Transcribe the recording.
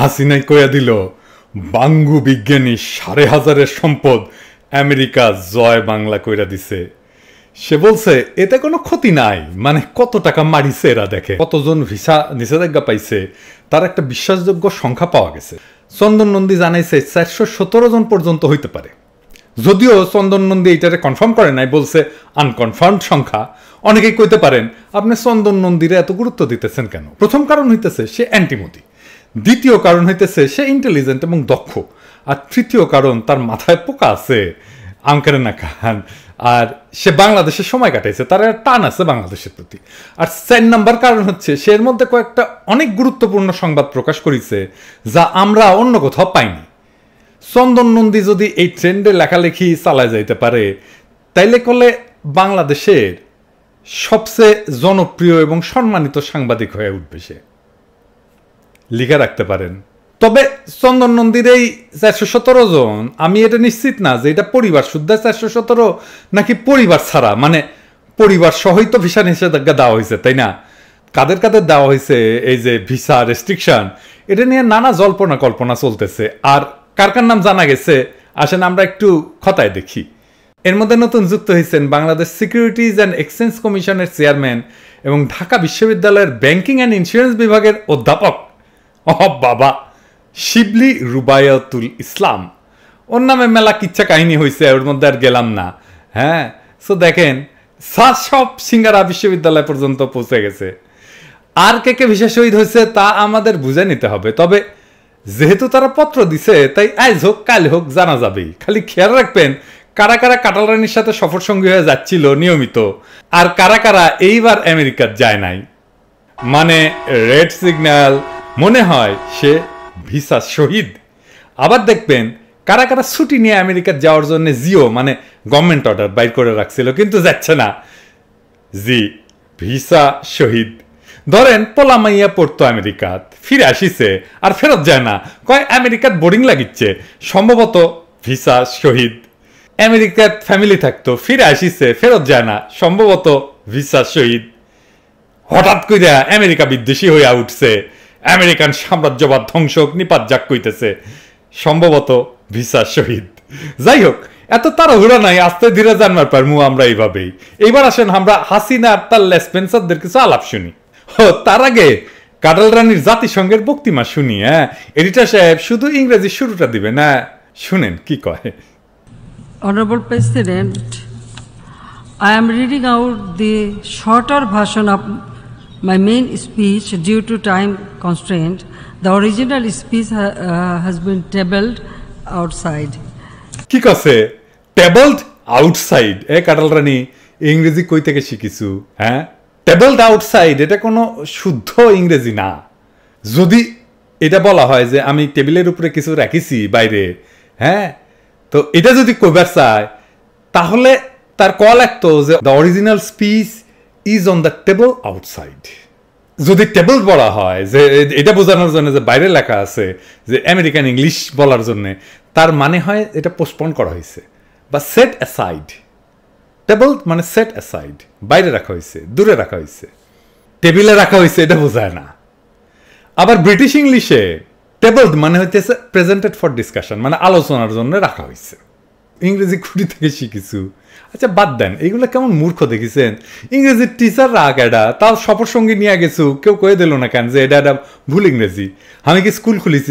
হাসিনাই কইয়া দিল বাঙ্গু বিজ্ঞানী ৫,৫০০ সম্পদ আমেরিকা জয় বাংলা কইরা দিছে। সে বলছে এতে কোনো ক্ষতি নাই, মানে কত টাকা মারিছে এরা, দেখে কতজন ভিসা নিষেধাজ্ঞা পাইছে তার একটা বিশ্বাসযোগ্য সংখ্যা পাওয়া গেছে। চন্দন নন্দী জানাইছে ৪১৭ জন পর্যন্ত হইতে পারে, যদিও চন্দন নন্দী এইটারে কনফার্ম করে নাই, বলছে আনকনফার্মড সংখ্যা। অনেকেই কইতে পারেন আপনি চন্দন নন্দীরে এত গুরুত্ব দিতেছেন কেন? প্রথম কারণ হইতেছে সে অ্যান্টিমোদি, দ্বিতীয় কারণ হইতেছে সে ইন্টেলিজেন্ট এবং দক্ষ, আর তৃতীয় কারণ তার মাথায় পোকা আছে আঙ্কারে না খান, আর সে বাংলাদেশে সময় কাটাইছে, তার টান আছে বাংলাদেশের প্রতি। আর ৪ নাম্বার কারণ হচ্ছে সে এর মধ্যে কয়েকটা অনেক গুরুত্বপূর্ণ সংবাদ প্রকাশ করেছে যা আমরা অন্য কোথাও পাইনি। চন্দন নন্দী যদি এই ট্রেন্ডে লেখালেখি চালায় যাইতে পারে তাইলে করলে বাংলাদেশের সবচেয়ে জনপ্রিয় এবং সম্মানিত সাংবাদিক হয়ে উঠবে। সে লিখে রাখতে পারেন। তবে চন্দন নন্দীর এই ৪১৭ জন, আমি এটা নিশ্চিত না যে এটা পরিবার শুদ্ধ ৪১৭ নাকি পরিবার ছাড়া, মানে পরিবার সহই তো ভিসা নিষেধাজ্ঞা দেওয়া হয়েছে, তাই না? কাদের কাদের দেওয়া হয়েছে এই যে ভিসা রেস্ট্রিকশন, এটা নিয়ে নানা জল্পনা কল্পনা চলতেছে। আর কার কার নাম জানা গেছে, আসেন আমরা একটু খতায় দেখি। এর মধ্যে নতুন যুক্ত হয়েছেন বাংলাদেশ সিকিউরিটিজ অ্যান্ড এক্সচেঞ্জ কমিশনের চেয়ারম্যান এবং ঢাকা বিশ্ববিদ্যালয়ের ব্যাংকিং অ্যান্ড ইন্স্যুরেন্স বিভাগের অধ্যাপক বাবা শিবলি রুবায়াতুল ইসলাম। ওর নামে মেলা কিচ্ছা কাহিনী হয়েছে, ওর মধ্যে আর গেলাম না। হ্যাঁ, সো দেখেন সব সিঙ্গারা বিশ্ববিদ্যালয় পর্যন্ত পৌঁছে গেছে। আর কে কে ভিসা শহীদ হয়েছে তা আমাদের বুঝে নিতে হবে। তবে যেহেতু তারা পত্র দিছে তাই আজ হোক কাল হোক জানা যাবেই। খালি খেয়াল রাখবেন কারা কারা কাটাল রানীর সাথে সফর সঙ্গী হয়ে যাচ্ছিল নিয়মিত, আর কারা কারা এইবার আমেরিকার যায় নাই। মানে রেড সিগন্যাল, মনে হয় সে ভিসা শহীদ। আবার দেখবেন কারা কারা ছুটি নিয়ে আমেরিকা যাওয়ার জন্য জিও মানে গভর্নমেন্ট অর্ডার বাইর করে রাখছিল, কিন্তু যাচ্ছে না, জি ভিসা শহীদ। ধরেন পোলামাইয়া পড়তো আমেরিকাত, ফিরে আসিছে আর ফেরত যায় না, কয় আমেরিকাত বোরিং লাগিচ্ছে, সম্ভবত ভিসা শহীদ। আমেরিকাত ফ্যামিলি থাকতো, ফিরে আসিছে, ফেরত যায় না, সম্ভবত ভিসা শহীদ। হঠাৎ কইরা আমেরিকা বিদ্বেষী হইয়া উঠছে, আমেরিকান সাম্রাজ্যবাদ ধ্বংসক নিপাত যাক কইতেছে, সম্ভবত ভিসা শহীদ। যাই হোক, এত তাড়াহুড়া নাই, আস্তে ধীরে জানবার পারমু আমরা এইভাবেই। এইবার আসেন আমরা হাসিনা আর তার লেসপেন্সারদের কিছু আলাপ শুনি। তার আগে কাটাল রানীর জাতিসংঘের বক্তৃতা শুনি। হ্যাঁ, এডিটর সাহেব শুধু ইংরেজি শুরুটা দিবে না, শুনেন কি কয়। Honorable President, I am reading out the shorter version of my main speech due to time constraint. The original speech has been tabled outside. কি কছে? টেবলড আউটসাইড? এ কাটাল রানী ইংরেজি কই থেকে শিখিছু? হ্যাঁ, টেবলড আউটসাইড এটা কোনো শুদ্ধ ইংরেজি না। যদি এটা বলা হয় যে আমি টেবিলের উপরে কিছু রাখিছি বাইরে, হ্যাঁ, তো এটা যদি কইবার চায় তাহলে তার কল লাগতো যে the original speech is on the table outside. যদি টেবল বলা হয় যে এটা বোঝানোর জন্য যে বাইরে লেখা আছে যে আমেরিকান ইংলিশ বলার জন্য, তার মানে হয় এটা পোস্টপোন করা হয়েছে বা সেট অ্যাসাইড। টেবল মানে সেট অ্যাসাইড, বাইরে রাখা হয়েছে, দূরে রাখা হয়েছে, টেবিলে রাখা হয়েছে, এটা বোঝায় না। আবার ব্রিটিশ ইংলিশে টেবলড মানে হইতেছে প্রেজেন্টেড ফর ডিসকাশন, মানে আলোচনার জন্য রাখা হয়েছে। ইংরেজি খুঁটি থেকে শিখিছু। আচ্ছা বাদ দেন, এইগুলো কেমন মূর্খ দেখেছেন। ইংরেজির টিচার রাগ এটা, তাও সফর সঙ্গী নিয়ে গেছু, কেউ কয়ে দিল না কেন যে এটা ভুল ইংরেজি। আমি কি স্কুল খুলেছি